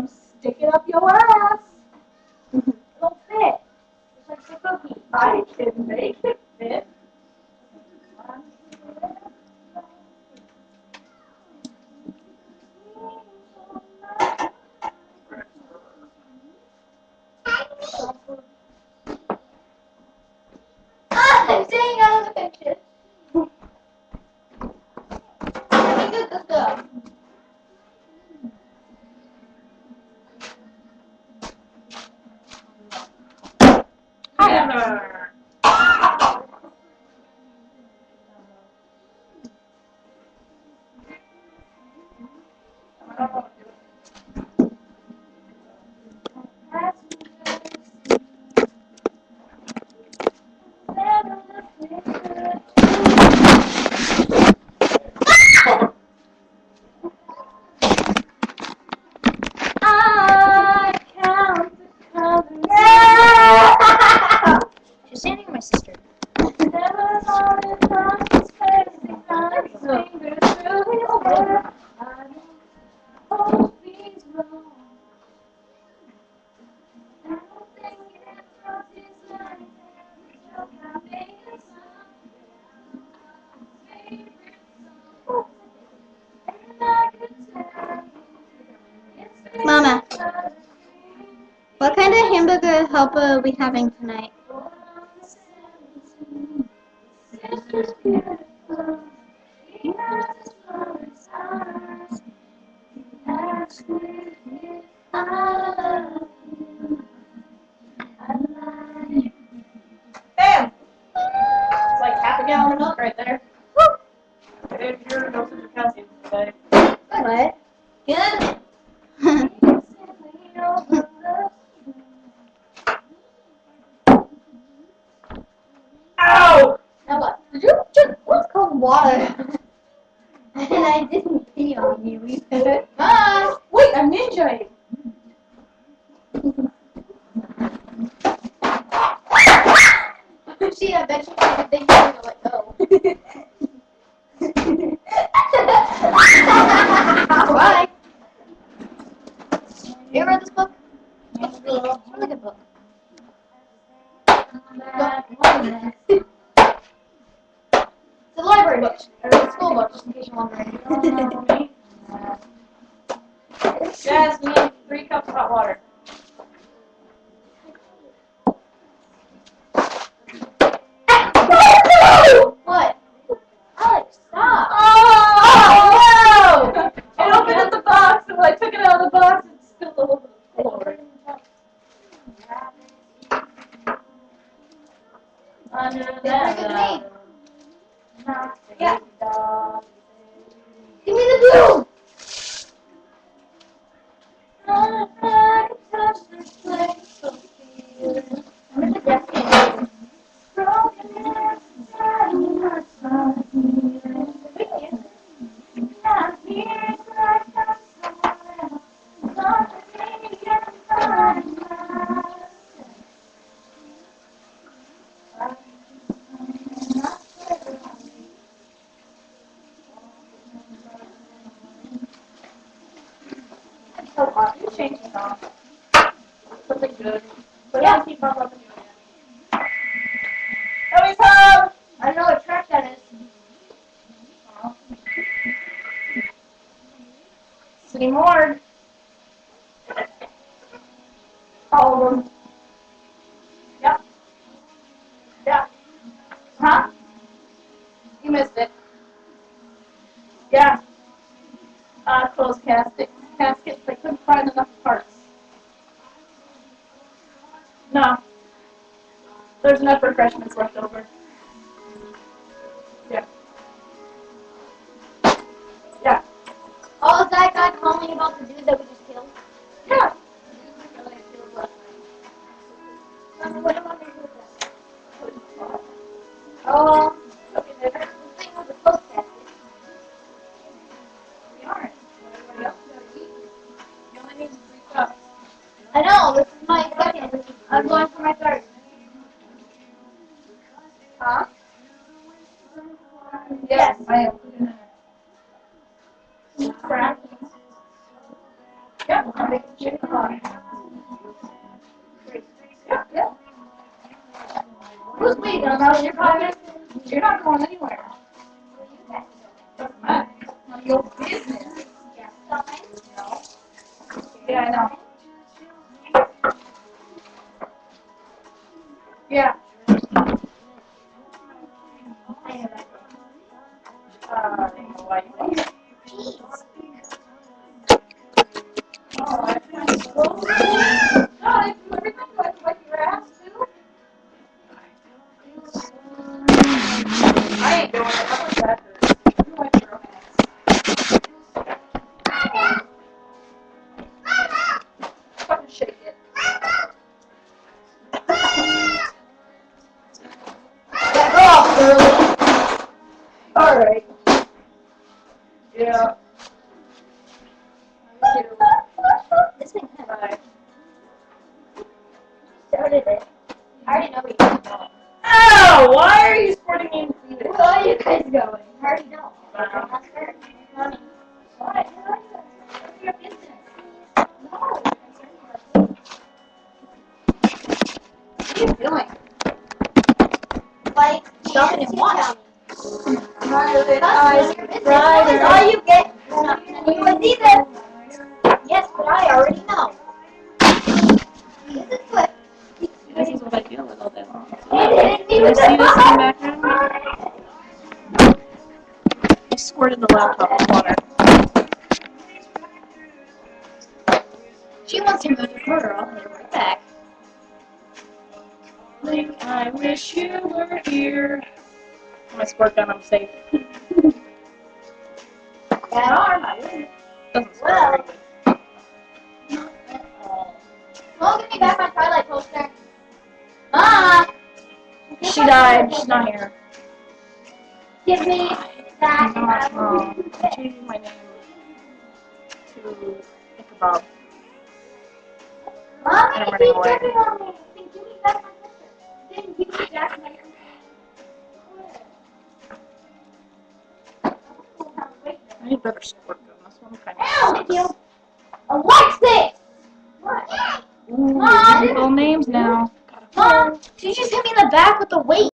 Stick it up your ass. It'll fit. It's like a cookie. I can make it fit. I'm staying out of the picture. Look at this stuff. Hammer. I count the colors. She's standing with my sister. Never thought it was facing my fingers through his hair. I hope he's wrong. I don't think it was his life. So I made a song. Favorite song. And I could tell you. Mama, what kind of hamburger helper are we having tonight? Sister's beautiful. He has his flawless eyes. He asks me if I love you. I lie. Bam! It's like half a gallon of milk right there. There's your dosage of calcium today. What? Good. Ow! Now what? Did you just what's called water? And I didn't pee on you either. Ah! Wait, I'm ninja! See, I bet you can't think you're gonna let go. Alright. You ever read this book? It's a really good book. It's a library book. Or a school book, just in case you're wondering. Yes, we need 3 cups of hot water. What? Alex, stop. Oh, no! It opened up the box, and when I took it out of the box, it spilled all over the floor. Under It's the Yeah. Give me the glue. I'm gonna desk it. It's so hot. You change the song. Something good. But yeah, keep on loving you again. Ellie, home! I don't know what track that is. City Morgue. All of them. Yep. Yeah. Huh? You missed it. Yeah. Closed caskets. They couldn't find enough parts. No. There's enough refreshments left over. Yeah. Yeah. Oh, is that guy calling about the dude that we just killed? Yeah. What am I going to do with that? Oh. Okay, The thing with the closed casket. we aren't. Everybody else knows. You only need 3 cups. I know, this is my second. I'm going for my third. Huh? Yes, I am. Crap. Yep. Who's waiting about your comment? You're not going anywhere. Doesn't matter. None of your business. No. Yeah, I know. Yeah. I don't know why you like it. Oh, I find it so. No, I do everything. Do I have to wipe your ass too? I ain't doing it. How much that hurts? You wipe your own ass. Fucking shake it. Back off, girl. Alright. Yeah. This thing has Bye. started it. I already know where you're going. Oh, why are you sporting me in feet? Where are you guys going? I already know. Wow. That's fair. Why? Your business. No. What are you doing? Like, stopping and watching. Violet eyes, brighter. That's all you get. You would see this. Yes, but I already know. This is what. This is what I deal with all day long. It hit me Can you with see the this in the background? I squirted the laptop with water. She wants to move the corner. I'll hit her right back. I wish you were here. My squirt gun, I'm safe. That arm, I win. Doesn't squirt Well. very good. Not at all. Well, give me back my Twilight poster. Mom! She died. She's not here. Give me that. I'm not wrong. I'm changing my name to Ichabod. Mom, And I'm you running keep away. checking on me. Then give me back my poster. Then give me back my I need a better squirt gun. This one kind of Ow, sucks. you. Alexis! What? Ooh, Mom! full names now. Mom, she just hit me in the back with the weight.